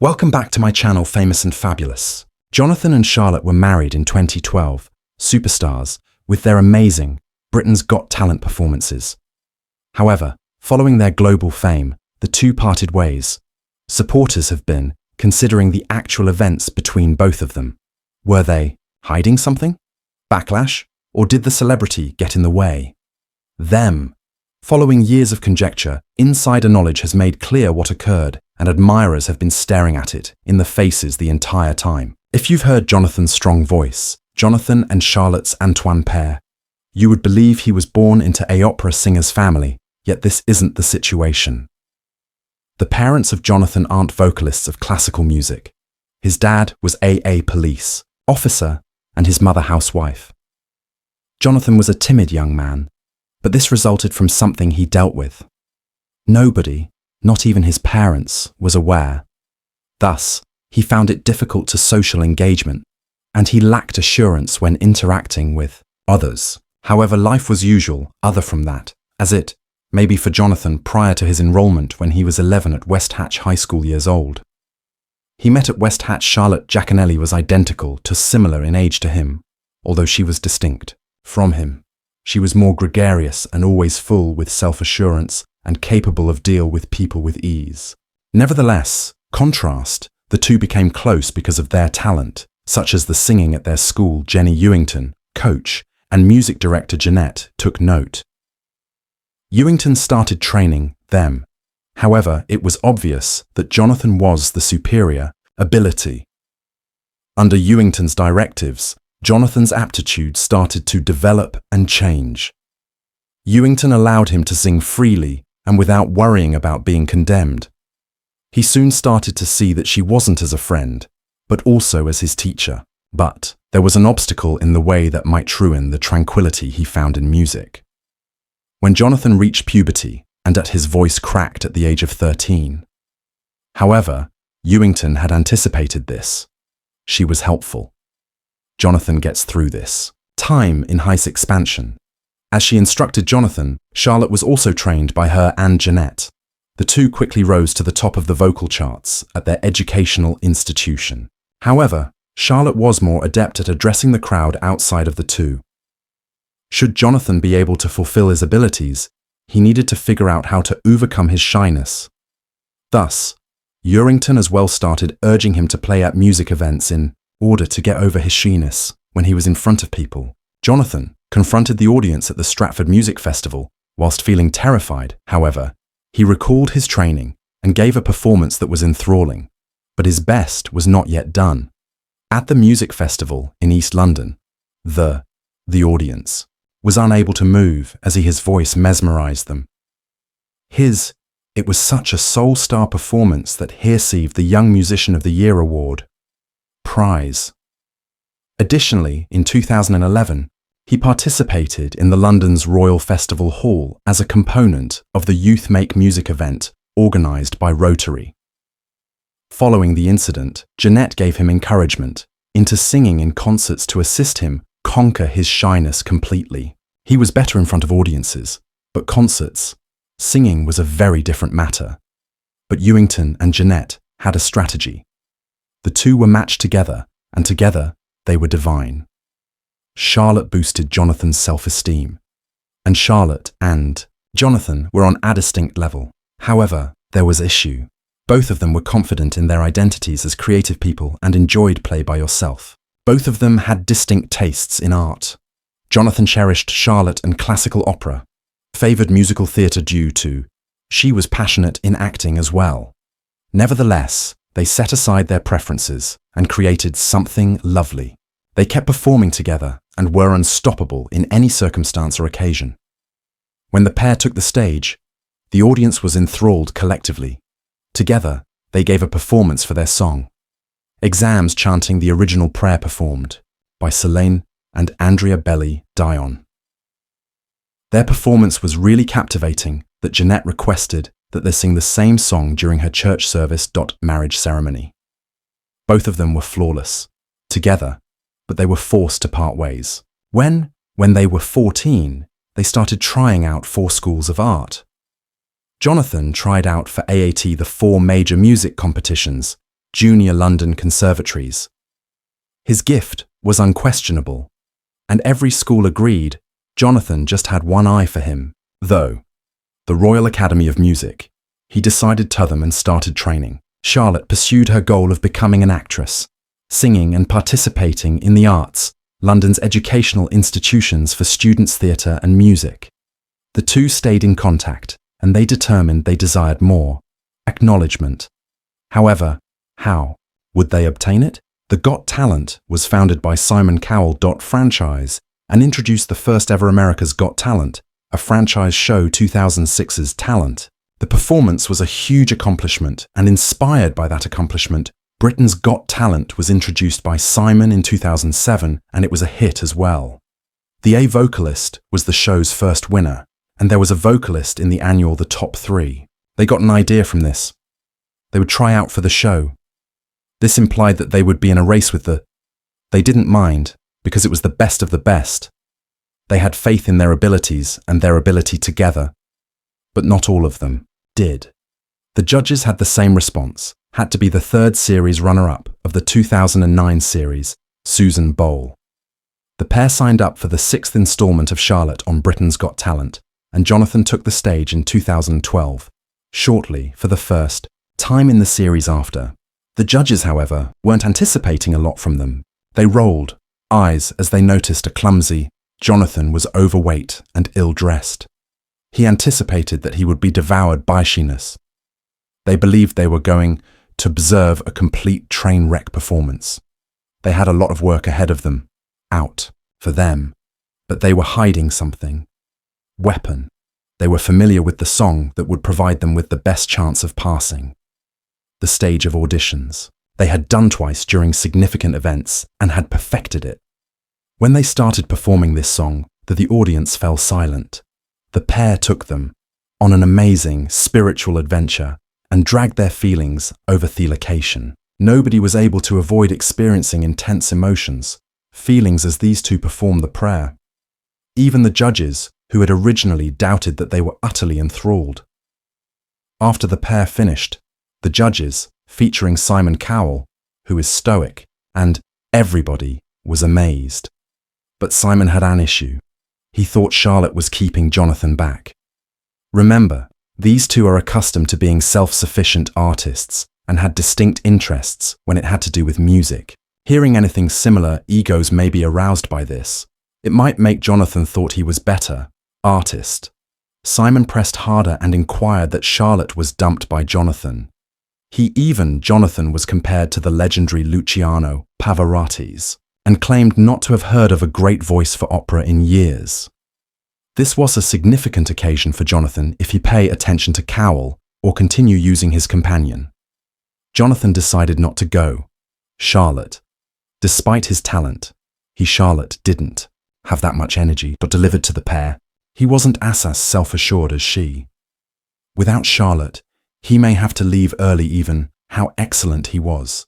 Welcome back to my channel, Famous and Fabulous. Jonathan and Charlotte were married in 2012, superstars, with their amazing Britain's Got Talent performances. However, following their global fame, the two parted ways. Supporters have been considering the actual events between both of them. Were they hiding something? Backlash? Or did the celebrity get in the way? Them. Following years of conjecture, insider knowledge has made clear what occurred, and admirers have been staring at it in the faces the entire time. If you've heard Jonathan's strong voice, Jonathan and Charlotte's Antoine pair, you would believe he was born into a opera singer's family, yet this isn't the situation. The parents of Jonathan aren't vocalists of classical music. His dad was a police officer and his mother housewife. Jonathan was a timid young man, but this resulted from something he dealt with. Nobody, not even his parents, was aware. Thus, he found it difficult to social engagement, and he lacked assurance when interacting with others. However, life was usual, other from that, as it may be for Jonathan prior to his enrollment when he was 11 at West Hatch High School years old. He met at West Hatch Charlotte Giaconelli was identical to similar in age to him, although she was distinct from him. She was more gregarious and always full with self-assurance and capable of deal with people with ease. Nevertheless, contrast, the two became close because of their talent, such as the singing at their school. Jenny Ewington, coach, and music director Jeanette took note. Ewington started training them. However, it was obvious that Jonathan was the superior ability. Under Ewington's directives, Jonathan's aptitude started to develop and change. Ewington allowed him to sing freely and without worrying about being condemned. He soon started to see that she wasn't as a friend, but also as his teacher. But there was an obstacle in the way that might ruin the tranquility he found in music. When Jonathan reached puberty and his voice cracked at the age of 13. However, Ewington had anticipated this. She was helpful. Jonathan gets through this time in high expansion. As she instructed Jonathan, Charlotte was also trained by her and Jeanette. The two quickly rose to the top of the vocal charts at their educational institution. However, Charlotte was more adept at addressing the crowd outside of the two. Should Jonathan be able to fulfill his abilities, he needed to figure out how to overcome his shyness. Thus, Ewington as well started urging him to play at music events in order to get over his shyness when he was in front of people. Jonathan confronted the audience at the Stratford Music Festival. Whilst feeling terrified, however, he recalled his training and gave a performance that was enthralling. But his best was not yet done. At the music festival in East London, the audience was unable to move as his voice mesmerized them. It was such a soul-star performance that he received the Young Musician of the Year award prize. Additionally, in 2011, he participated in the London's Royal Festival Hall as a component of the Youth Make Music event organised by Rotary. Following the incident, Jeanette gave him encouragement into singing in concerts to assist him conquer his shyness completely. He was better in front of audiences, but concerts, singing was a very different matter. But Ewington and Jeanette had a strategy. The two were matched together, and together they were divine. Charlotte boosted Jonathan's self-esteem, and Charlotte and Jonathan were on a distinct level. However, there was issue. Both of them were confident in their identities as creative people and enjoyed play by yourself. Both of them had distinct tastes in art. Jonathan cherished Charlotte and classical opera, favoured musical theatre due to she was passionate in acting as well. Nevertheless, they set aside their preferences and created something lovely. They kept performing together and were unstoppable in any circumstance or occasion. When the pair took the stage, the audience was enthralled collectively. Together, they gave a performance for their song. Exams chanting the original prayer performed by Selene and Andrea Belli Dion. Their performance was really captivating that Jeanette requested that they sing the same song during her church service. Marriage ceremony. Both of them were flawless, together, but they were forced to part ways. When they were 14, they started trying out 4 schools of art. Jonathan tried out for AAT the 4 major music competitions junior London conservatories. His gift was unquestionable, and every school agreed Jonathan just had one eye for him. Though, the Royal Academy of Music, he decided to them and started training. Charlotte pursued her goal of becoming an actress, singing and participating in the arts, London's educational institutions for students' theatre and music. The two stayed in contact, and they determined they desired more acknowledgement. However, how would they obtain it? The Got Talent was founded by Simon Cowell. Franchise and introduced the first ever America's Got Talent, a franchise show 2006's Talent. The performance was a huge accomplishment, and inspired by that accomplishment, Britain's Got Talent was introduced by Simon in 2007, and it was a hit as well. The A vocalist was the show's first winner, and there was a vocalist in the annual The Top 3. They got an idea from this. They would try out for the show. This implied that they would be in a race with the... They didn't mind, because it was the best of the best. They had faith in their abilities and their ability together. But not all of them did. The judges had the same response, had to be the third series runner-up of the 2009 series, Susan Bowl. The pair signed up for the 6th installment of Charlotte on Britain's Got Talent, and Jonathan took the stage in 2012, shortly for the first time in the series after. The judges, however, weren't anticipating a lot from them. They rolled eyes as they noticed a clumsy Jonathan was overweight and ill-dressed. He anticipated that he would be devoured by shyness. They believed they were going to observe a complete train wreck performance. They had a lot of work ahead of them, out for them, but they were hiding something. Weapon. They were familiar with the song that would provide them with the best chance of passing. The stage of auditions. They had done twice during significant events and had perfected it. When they started performing this song, the audience fell silent. The pair took them on an amazing spiritual adventure and dragged their feelings over the location. Nobody was able to avoid experiencing intense emotions, feelings as these two performed the prayer. Even the judges, who had originally doubted that they were utterly enthralled. After the pair finished, the judges, featuring Simon Cowell, who is stoic, and everybody was amazed. But Simon had an issue. He thought Charlotte was keeping Jonathan back. Remember, these two are accustomed to being self-sufficient artists and had distinct interests when it had to do with music. Hearing anything similar, egos may be aroused by this. It might make Jonathan thought he was better, artist. Simon pressed harder and inquired that Charlotte was dumped by Jonathan. Jonathan was compared to the legendary Luciano Pavarotti's, and claimed not to have heard of a great voice for opera in years. This was a significant occasion for Jonathan if he pay attention to Cowell or continue using his companion. Jonathan decided not to go. Charlotte. Despite his talent, Charlotte didn't have that much energy delivered to the pair. He wasn't as self-assured as she. Without Charlotte, he may have to leave early even how excellent he was.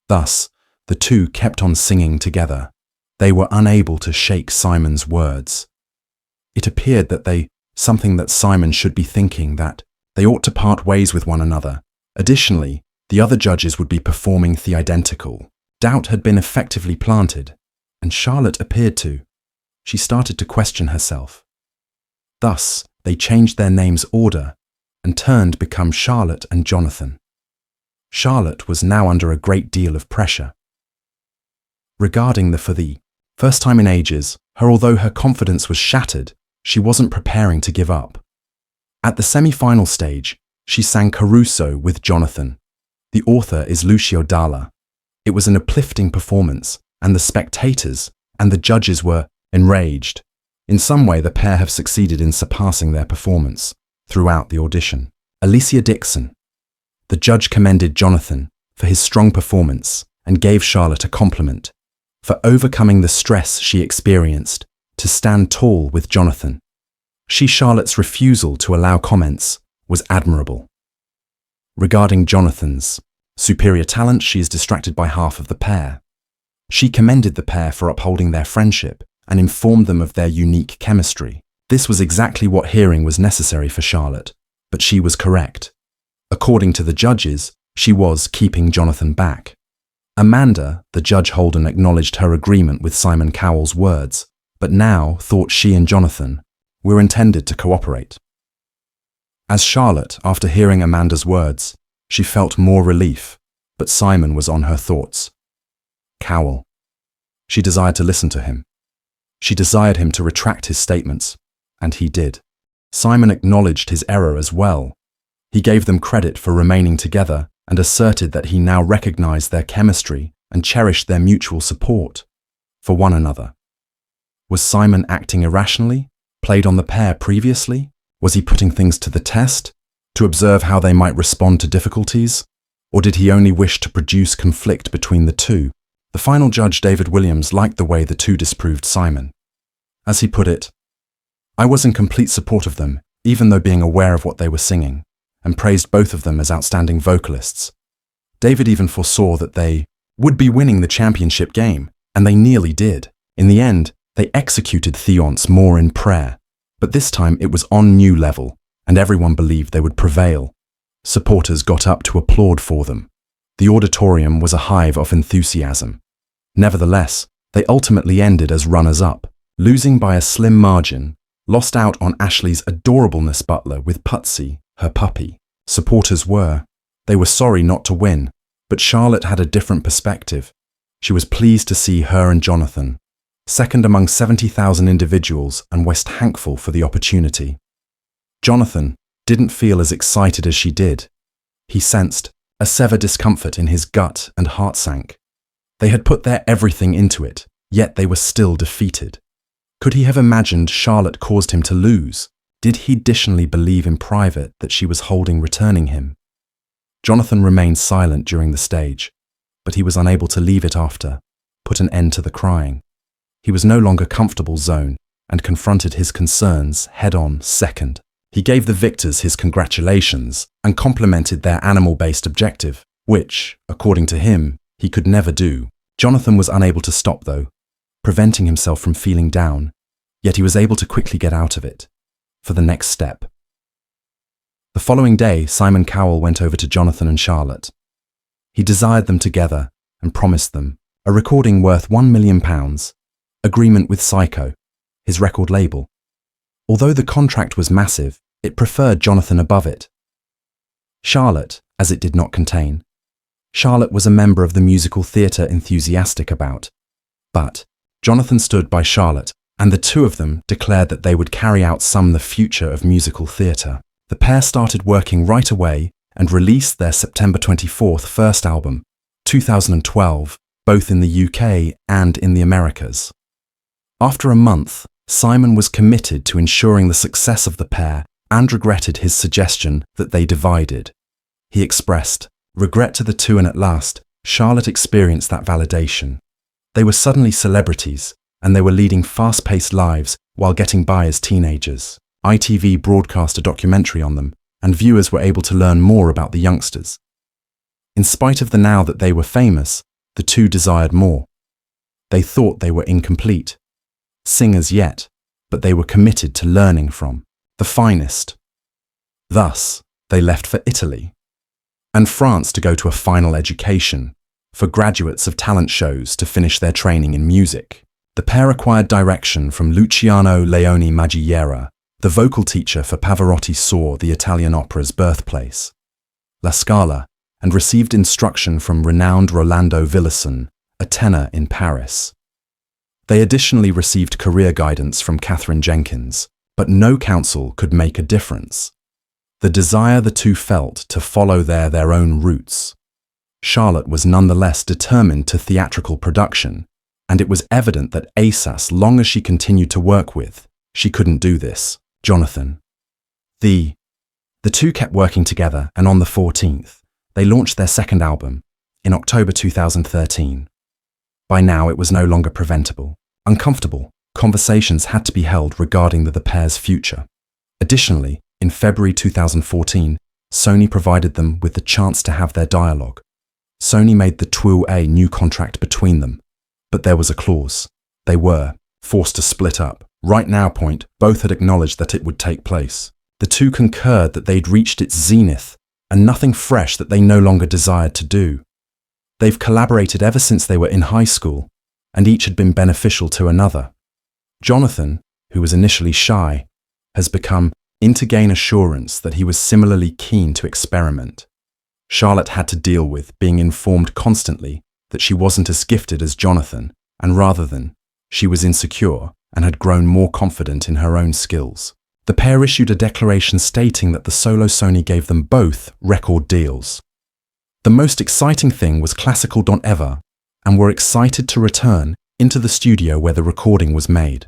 Thus, the two kept on singing together. They were unable to shake Simon's words. It appeared that something that Simon should be thinking that they ought to part ways with one another. Additionally, the other judges would be performing the identical. Doubt had been effectively planted, and Charlotte appeared to. She started to question herself. Thus, they changed their names' order and turned to become Charlotte and Jonathan. Charlotte was now under a great deal of pressure. Regarding for the first time in ages, although her confidence was shattered, she wasn't preparing to give up. At the semi-final stage, she sang Caruso with Jonathan. The author is Lucio Dalla. It was an uplifting performance, and the spectators and the judges were enraged. In some way, the pair have succeeded in surpassing their performance throughout the audition. Alicia Dixon. The judge commended Jonathan for his strong performance and gave Charlotte a compliment for overcoming the stress she experienced to stand tall with Jonathan. Charlotte's refusal to allow comments was admirable. Regarding Jonathan's superior talent, she is distracted by half of the pair. She commended the pair for upholding their friendship and informed them of their unique chemistry. This was exactly what hearing was necessary for Charlotte, but she was correct. According to the judges, She was keeping Jonathan back. Amanda, the Judge Holden, acknowledged her agreement with Simon Cowell's words, but now thought she and Jonathan were intended to cooperate. As Charlotte, after hearing Amanda's words, she felt more relief, but Simon was on her thoughts. Cowell. She desired to listen to him. She desired him to retract his statements, and he did. Simon acknowledged his error as well. He gave them credit for remaining together and asserted that he now recognized their chemistry and cherished their mutual support for one another. Was Simon acting irrationally, played on the pair previously? Was he putting things to the test, to observe how they might respond to difficulties? Or did he only wish to produce conflict between the two? The final judge, David Williams, liked the way the two disproved Simon. As he put it, "I was in complete support of them, even though being aware of what they were singing, and praised both of them as outstanding vocalists. David even foresaw that they would be winning the championship game, and they nearly did. In the end, they executed Theon's more in prayer, but this time it was on new level, and everyone believed they would prevail. Supporters got up to applaud for them. The auditorium was a hive of enthusiasm. Nevertheless, they ultimately ended as runners-up, losing by a slim margin, lost out on Ashley's adorableness butler with Putsy, her puppy. Supporters they were sorry not to win, but Charlotte had a different perspective. She was pleased to see her and Jonathan, second among 70,000 individuals, and was thankful for the opportunity. Jonathan didn't feel as excited as she did. He sensed a severe discomfort in his gut and heart sank. They had put their everything into it, yet they were still defeated. Could he have imagined Charlotte caused him to lose? Did he additionally believe in private that she was holding returning him? Jonathan remained silent during the stage, but he was unable to leave it after, put an end to the crying. He was no longer comfortable zone and confronted his concerns head-on second. He gave the victors his congratulations and complimented their animal-based objective, which, according to him, he could never do. Jonathan was unable to stop though, preventing himself from feeling down, yet he was able to quickly get out of it for the next step. The following day, Simon Cowell went over to Jonathan and Charlotte. He desired them together and promised them a recording worth £1 million, agreement with Psycho, his record label. Although the contract was massive, it preferred Jonathan above it. Charlotte, as it did not contain. Charlotte was a member of the musical theatre enthusiastic about. But Jonathan stood by Charlotte, and the two of them declared that they would carry out the future of musical theatre. The pair started working right away and released their September 24th first album, 2012, both in the UK and in the Americas. After a month, Simon was committed to ensuring the success of the pair and regretted his suggestion that they divided. He expressed regret to the two, and at last, Charlotte experienced that validation. They were suddenly celebrities, and they were leading fast-paced lives while getting by as teenagers. ITV broadcast a documentary on them, and viewers were able to learn more about the youngsters. In spite of the now that they were famous, the two desired more. They thought they were incomplete singers yet, but they were committed to learning from the finest. Thus, they left for Italy and France to go to a final education, for graduates of talent shows to finish their training in music. The pair acquired direction from Luciano Leone Maggiera, the vocal teacher for Pavarotti saw the Italian opera's birthplace, La Scala, and received instruction from renowned Rolando Villazon, a tenor in Paris. They additionally received career guidance from Catherine Jenkins, but no counsel could make a difference. The desire the two felt to follow their own routes. Charlotte was nonetheless determined to theatrical production, and it was evident that as long as she continued to work with, she couldn't do this. Jonathan. The two kept working together, and on the 14th, they launched their second album, in October 2013. By now it was no longer preventable. Uncomfortable conversations had to be held regarding the pair's future. Additionally, in February 2014, Sony provided them with the chance to have their dialogue. Sony made the a new contract between them, but there was a clause. They were forced to split up. Right now point, both had acknowledged that it would take place. The two concurred that they'd reached its zenith and nothing fresh that they no longer desired to do. They've collaborated ever since they were in high school, and each had been beneficial to another. Jonathan, who was initially shy, has become in to gain assurance that he was similarly keen to experiment. Charlotte had to deal with being informed constantly that she wasn't as gifted as Jonathan, and rather than, she was insecure and had grown more confident in her own skills. The pair issued a declaration stating that the solo Sony gave them both record deals. The most exciting thing was classical Don't Ever, and were excited to return into the studio where the recording was made.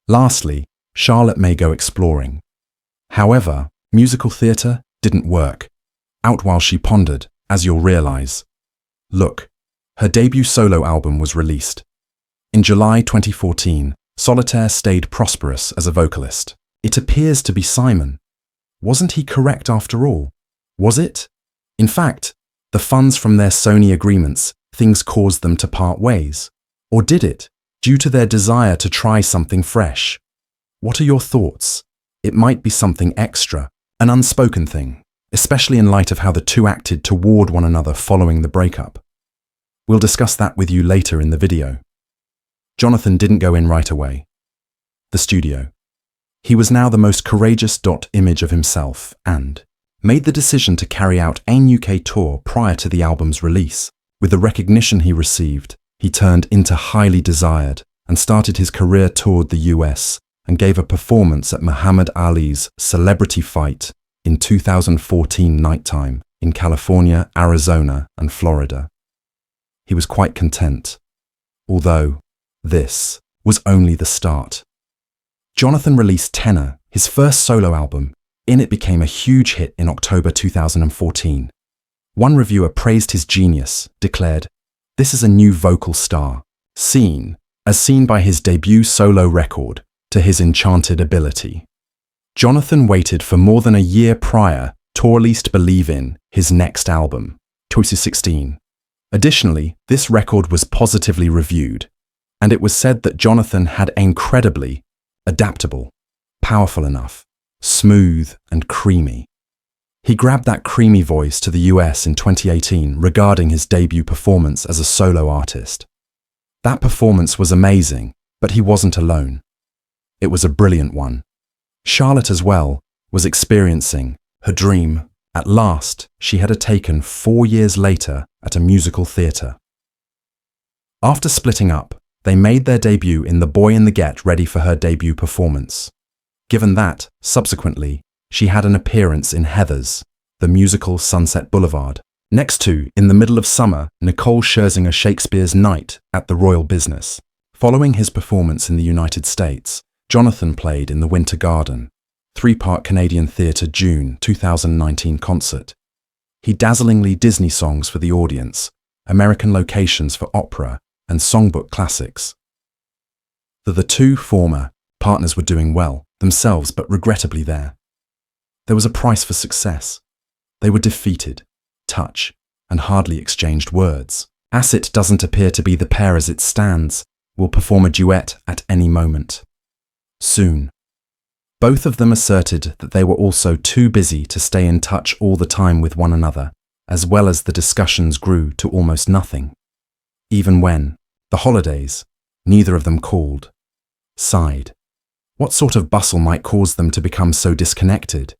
Lastly, Charlotte may go exploring. However, musical theatre didn't work out while she pondered, as you'll realise. Look, her debut solo album was released. In July 2014, Solitaire stayed prosperous as a vocalist. It appears to be Simon. Wasn't he correct after all? Was it? In fact, the funds from their Sony agreements, things caused them to part ways. Or did it, due to their desire to try something fresh? What are your thoughts? It might be something extra, an unspoken thing, especially in light of how the two acted toward one another following the breakup. We'll discuss that with you later in the video. Jonathan didn't go in right away. The studio. He was now the most courageous image of himself and made the decision to carry out an UK tour prior to the album's release. With the recognition he received, he turned into highly desired and started his career toward the US and gave a performance at Muhammad Ali's Celebrity Fight in 2014 nighttime in California, Arizona, and Florida. He was quite content, although this was only the start. Jonathan released Tenor, his first solo album. In it became a huge hit in October 2014. One reviewer praised his genius, declared, "This is a new vocal star, seen by his debut solo record, to his enchanted ability." Jonathan waited for more than a year prior to release Believe In, his next album, 2016. Additionally, this record was positively reviewed, and it was said that Jonathan had incredibly adaptable, powerful enough, smooth and creamy. He grabbed that creamy voice to the US in 2018 regarding his debut performance as a solo artist. That performance was amazing, but he wasn't alone. It was a brilliant one. Charlotte as well was experiencing her dream. At last, she had taken 4 years later at a musical theatre. After splitting up, they made their debut in The Boy and the Get ready for her debut performance. Given that, subsequently, she had an appearance in Heathers, the musical Sunset Boulevard. Next to, in the middle of summer, Nicole Scherzinger Shakespeare's Night at the Royal Business. Following his performance in the United States, Jonathan played in the Winter Garden, 3-part Canadian Theatre June 2019 concert. He dazzlingly Disney songs for the audience, American locations for opera, and songbook classics. The two former partners were doing well themselves, but regrettably there was a price for success. They were defeated, touch, and hardly exchanged words. As it doesn't appear to be the pair as it stands, will perform a duet at any moment. Soon. Both of them asserted that they were also too busy to stay in touch all the time with one another, as well as the discussions grew to almost nothing. Even when, the holidays, neither of them called. Sighed. What sort of bustle might cause them to become so disconnected?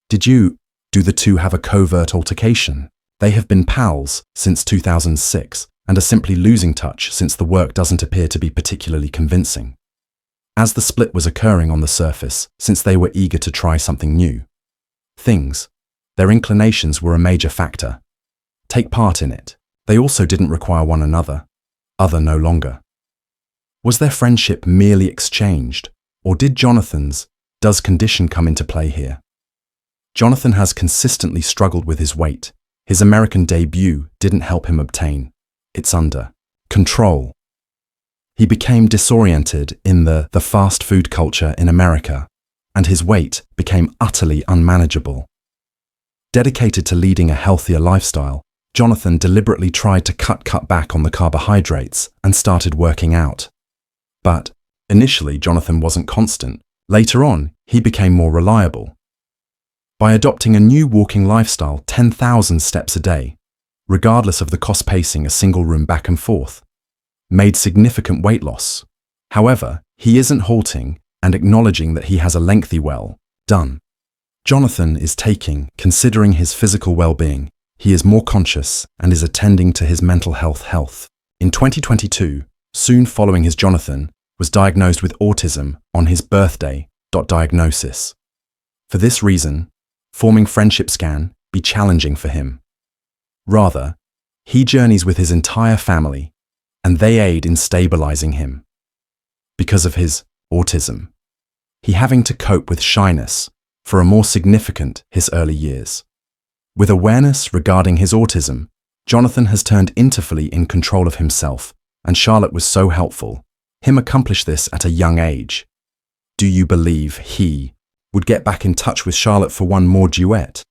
Do the two have a covert altercation? They have been pals since 2006 and are simply losing touch since the work doesn't appear to be particularly convincing. As the split was occurring on the surface, since they were eager to try something new. Their inclinations were a major factor. Take part in it. They also didn't require one another. Other no longer. Was their friendship merely exchanged, or did Jonathan's does condition come into play here? Jonathan has consistently struggled with his weight. His American debut didn't help him obtain it's under control. He became disoriented in the fast food culture in America, and his weight became utterly unmanageable. Dedicated to leading a healthier lifestyle, Jonathan deliberately tried to cut back on the carbohydrates and started working out. But initially, Jonathan wasn't constant. Later on, he became more reliable. by adopting a new walking lifestyle 10,000 steps a day, regardless of the cost, pacing a single room back and forth, made significant weight loss. However, he isn't halting and acknowledging that he has a lengthy done. Jonathan is considering his physical well-being. He is more conscious and is attending to his mental health. In 2022, soon following Jonathan was diagnosed with autism on his birthday. Diagnosis. For this reason, forming friendships can be challenging for him. Rather, he journeys with his entire family, and they aid in stabilizing him. Because of his autism, he having to cope with shyness for a more significant his early years. With awareness regarding his autism, Jonathan has turned into fully in control of himself, and Charlotte was so helpful. Him accomplish this at a young age. Do you believe he would get back in touch with Charlotte for one more duet?